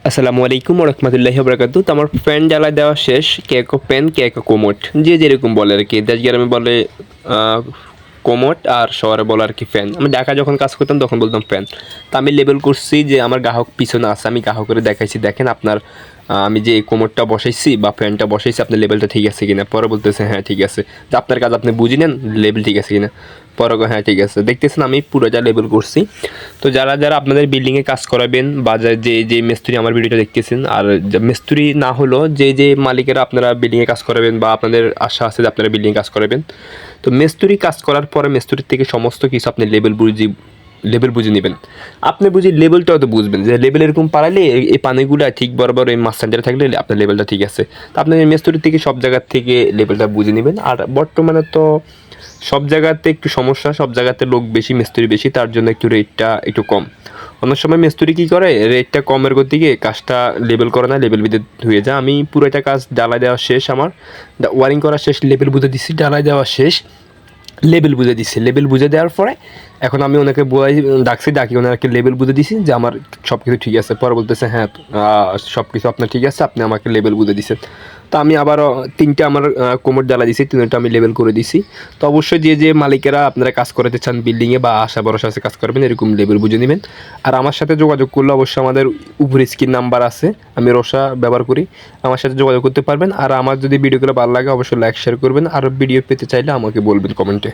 আসসালামু আলাইকুম রহমতুল্লাহি বরকাতু। তো আমার ফ্যান জ্বালা দেওয়া শেষ। কে এক ফ্যান কে এক কোমোট, যে যেরকম বলে আর কি। দেশ গ্রামে বলে কোমোট, আর শহরে বলে আর কি ফ্যান। আমি ঢাকা যখন কাজ করতাম তখন বলতাম ফ্যান। তো আমি লেবেল করছি যে আমার গ্রাহক পিছনে আছে, আমি গ্রাহকের দেখাইছি দেখেন আপনার আমি যে কোমোটটা বসাইছি বা ফ্যানটা বসাইছি আপনার লেভেলটা ঠিক আছে কিনা। পরে বলতেছে হ্যাঁ ঠিক আছে, যে আপনার কাজ আপনি বুঝে নেন লেভেল ঠিক আছে কিনা। পরে হ্যাঁ ঠিক আছে, দেখতেছেন আমি পুরোটা লেবেল করছি। তো যারা যারা আপনাদের বিল্ডিংয়ে কাজ করাবেন বা যে যে মিস্ত্রি আমার ভিডিওটা দেখতেছেন, আর মিস্ত্রি না হলো যে যে মালিকেরা আপনারা বিল্ডিংয়ে কাজ করাবেন বা আপনাদের আশা আছে যে আপনারা বিল্ডিংয়ে কাজ করাবেন, তো মিস্ত্রি কাজ করার পরে মিস্ত্রির থেকে সমস্ত কিছু আপনি লেভেল বুঝে নেবেন। আপনি বুঝি লেভেলটাও তো বুঝবেন যে লেভেল এরকম পারালে এই পানিগুলো ঠিক বরাবর এই মাঝখানটা থাকলে আপনার লেভেলটা ঠিক আছে। তো আপনার মিস্ত্রির থেকে সব জায়গার থেকে লেভেলটা বুঝে নেবেন। আর বর্তমানে তো সব জায়গাতে একটু সমস্যা, সব জায়গাতে লোক বেশি মিস্ত্রি বেশি, তার জন্য একটু রেটটা একটু কম। অনেক সময় মিস্ত্রি কী করে, রেটটা কমের গতিকে কাজটা লেবেল করে না, লেবেল বুঝে হয়ে যায়। আমি পুরোটা কাজ ঢালাই দেওয়া শেষ, আমার ওয়ারিং করা শেষ, লেবেল বুঝে দিচ্ছি, ঢালাই দেওয়া শেষ, লেবেল বুঝে দিচ্ছি। লেবেল বুঝে দেওয়ার পরে এখন আমি ওনাকে ডাকি ওনাকে লেবেল বুঝে দিছি যে আমার সব কিছু ঠিক আছে। পরে বলতেছে হ্যাঁ সব কিছু আপনার ঠিক আছে, আপনি আমাকে লেবেল বুঝে দিচ্ছেন। তো আমি আবারও তিনটে আমার কোমর জ্বালা দিছি, তিনটা আমি লেবেল করে দিছি। তো অবশ্যই যে যে মালিকেরা আপনারা কাজ করাতে চান বিল্ডিংয়ে বা আশা ভরসা আছে কাজ করবেন, এরকম লেবেল বুঝে নেবেন। আর আমার সাথে যোগাযোগ করলে অবশ্যই আমাদের উপরে স্ক্রিন নাম্বার আছে, আমি রোশা ব্যবহার করি, আমার সাথে যোগাযোগ করতে পারবেন। আর আমার যদি ভিডিওগুলো ভালো লাগে অবশ্যই লাইক শেয়ার করবেন, আর ভিডিও পেতে চাইলে আমাকে বলবেন কমেন্টে।